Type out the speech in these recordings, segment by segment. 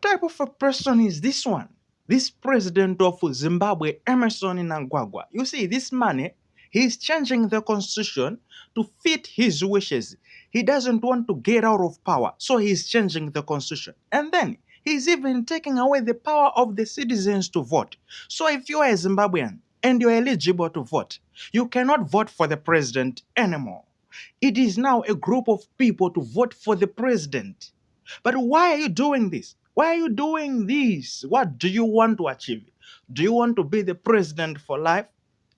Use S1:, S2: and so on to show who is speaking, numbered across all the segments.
S1: type of a person is this one? This president of Zimbabwe, Emerson Mnangagwa. You see, this man, he's changing the constitution to fit his wishes. He doesn't want to get out of power, so he's changing the constitution. And then he's even taking away the power of the citizens to vote. So if you are a Zimbabwean and you're eligible to vote, you cannot vote for the president anymore. It is now a group of people to vote for the president. But why are you doing this? Why are you doing this? What do you want to achieve? Do you want to be the president for life?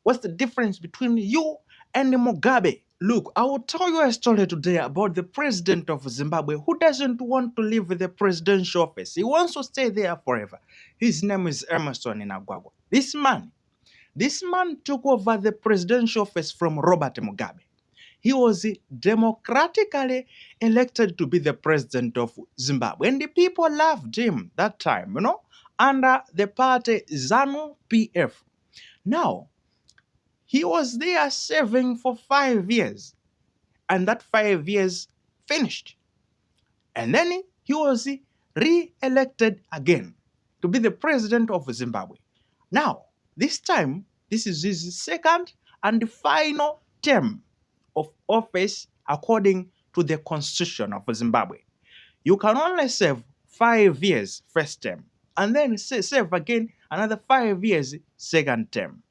S1: What's the difference between you and Mugabe? Look, I will tell you a story today about the president of Zimbabwe who doesn't want to leave the presidential office. He wants to stay there forever. His name is Emerson Mnangagwa. This man took over the presidential office from Robert Mugabe. He was democratically elected to be the president of Zimbabwe. And the people loved him that time, under the party ZANU-PF. Now, he was there serving for 5 years. And that 5 years finished. And then he was re-elected again to be the president of Zimbabwe. Now, this time, this is his second and final term of office according to the constitution of Zimbabwe. You can only serve 5 years first term and then serve again another 5 years second term.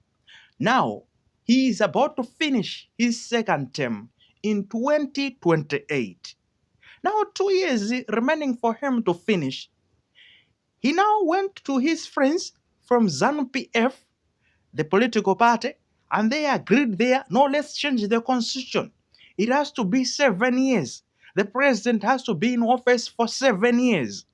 S1: Now, he is about to finish his second term in 2028. Now, 2 years remaining for him to finish. He now went to his friends from ZANU-PF, the political party, and they agreed there, no, let's change the constitution. It has to be 7 years. The president has to be in office for 7 years.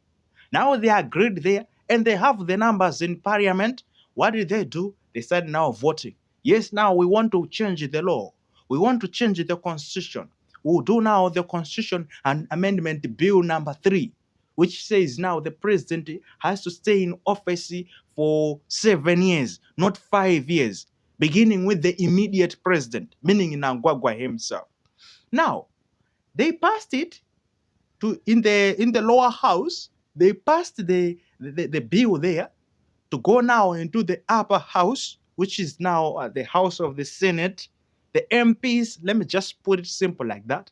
S1: Now they agreed there, and they have the numbers in parliament. What did they do? They started now voting. Yes, now we want to change the law. We want to change the constitution. We'll do now the constitution and amendment bill number 3, which says now the president has to stay in office for 7 years, not 5 years, beginning with the immediate president, meaning Mnangagwa himself. Now, they passed it in the lower house. They passed the bill there to go now into the upper house, which is now the House of the Senate. The MPs, let me just put it simple like that,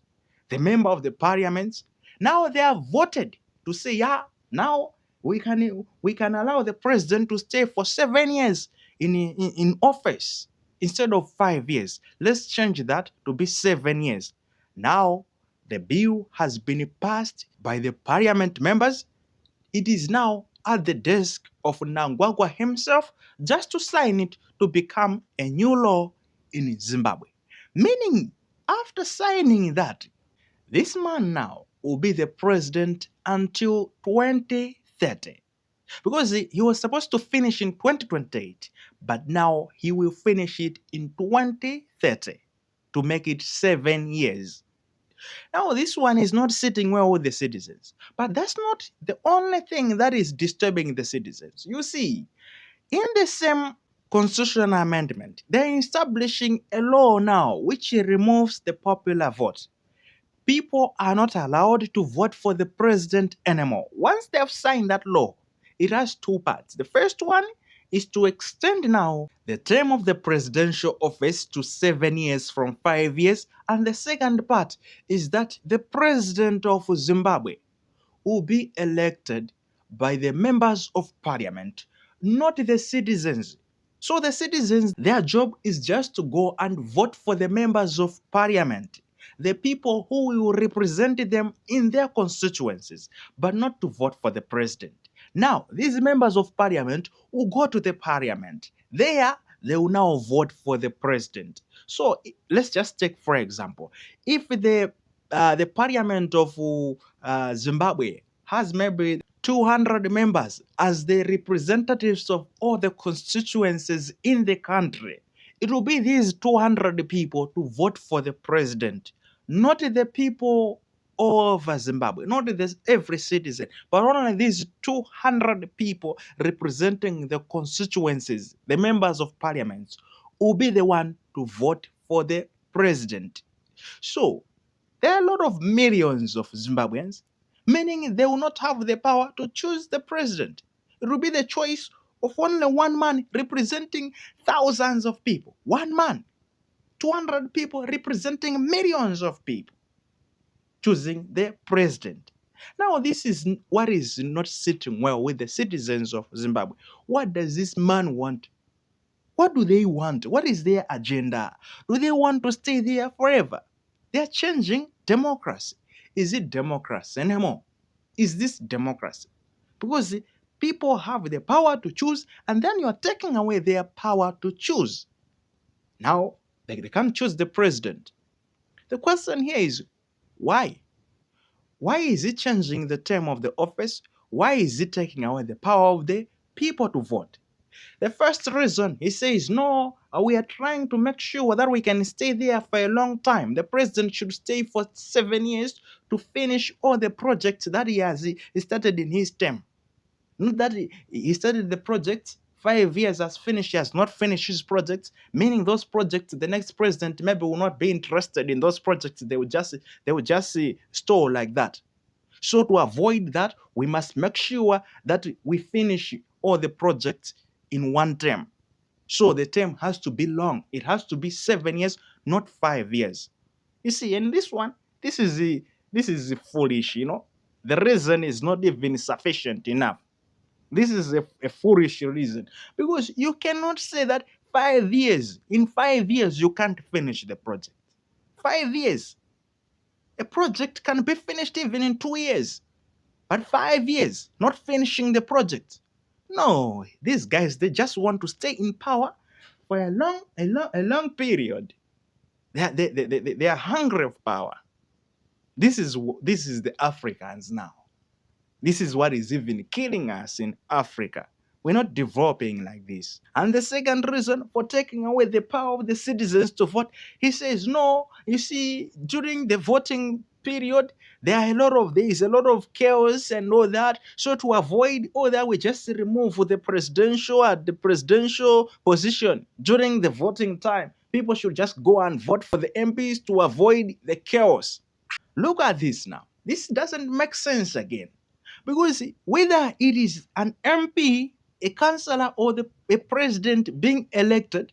S1: the member of the parliament, now they have voted to say, yeah, now we can allow the president to stay for 7 years in office instead of 5 years. Let's change that to be 7 years. Now, the bill has been passed by the parliament members. It is now at the desk of Mnangagwa himself just to sign it to become a new law in Zimbabwe. Meaning, after signing that, this man now will be the president until 2030. Because he was supposed to finish in 2028, but now he will finish it in 2030 to make it 7 years. Now, this one is not sitting well with the citizens, but that's not the only thing that is disturbing the citizens. You see, in the same constitutional amendment, they're establishing a law now which removes the popular vote. People are not allowed to vote for the president anymore. Once they've signed that law, it has 2 parts. The first one is to extend now the term of the presidential office to 7 years from 5 years. And the second part is that the president of Zimbabwe will be elected by the members of parliament, not the citizens. So the citizens, their job is just to go and vote for the members of parliament, the people who will represent them in their constituencies, but not to vote for the president. Now, these members of parliament will go to the parliament. There, they will now vote for the president. So let's just take, for example, if the parliament of Zimbabwe has maybe 200 members as the representatives of all the constituencies in the country, it will be these 200 people to vote for the president, not the people all over Zimbabwe, not every citizen, but only these 200 people representing the constituencies, the members of parliament, will be the one to vote for the president. So there are a lot of millions of Zimbabweans, meaning they will not have the power to choose the president. It will be the choice of only one man representing thousands of people. One man, 200 people representing millions of people choosing the president. Now, this is what is not sitting well with the citizens of Zimbabwe. What does this man want? What do they want? What is their agenda? Do they want to stay there forever? They are changing democracy. Is it democracy anymore? Is this democracy? Because people have the power to choose, and then you are taking away their power to choose. Now, they can't choose the president. The question here is why? Why is it changing the term of the office? Why is it taking away the power of the people to vote? The first reason, he says, no, we are trying to make sure that we can stay there for a long time. The president should stay for 7 years to finish all the projects that he started in his term. Not that he started the project, 5 years has finished, he has not finished his projects, meaning those projects, the next president maybe will not be interested in those projects. They will just stall like that. So to avoid that, we must make sure that we finish all the projects in one term. So the term has to be long. It has to be 7 years, not 5 years. You see, and this one, this is foolish, The reason is not even sufficient enough. This is a foolish reason, because you cannot say that 5 years, in 5 years, you can't finish the project. 5 years. A project can be finished even in 2 years, but 5 years, not finishing the project. No, these guys, they just want to stay in power for a long period. They are hungry of power. This is the Africans now. This is what is even killing us in Africa. We're not developing like this. And the second reason for taking away the power of the citizens to vote, he says, no, you see, during the voting period, there is a lot of chaos and all that. So to avoid all that, we just remove the presidential position during the voting time. People should just go and vote for the MPs to avoid the chaos. Look at this now. This doesn't make sense again. Because whether it is an MP, a councillor, or a president being elected,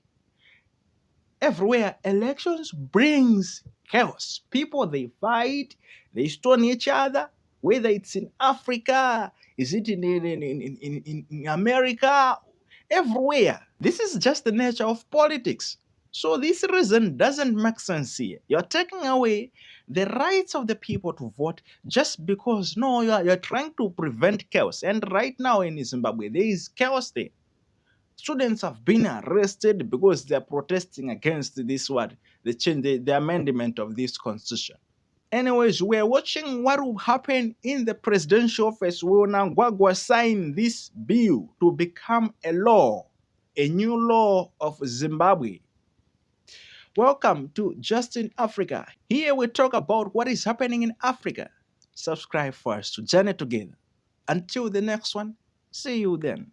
S1: everywhere elections brings chaos. People, they fight, they stone each other, whether it's in Africa, is it in America, everywhere. This is just the nature of politics. So this reason doesn't make sense here. You're taking away the rights of the people to vote just because, no, you're trying to prevent chaos. And right now in Zimbabwe, there is chaos there. Students have been arrested because they're protesting against the amendment of this constitution. Anyways, we're watching what will happen in the presidential office. Will Mnangagwa sign this bill to become a law, a new law of Zimbabwe? Welcome to Just in Africa. Here we talk about what is happening in Africa. Subscribe for us to journey together. Until the next one, see you then.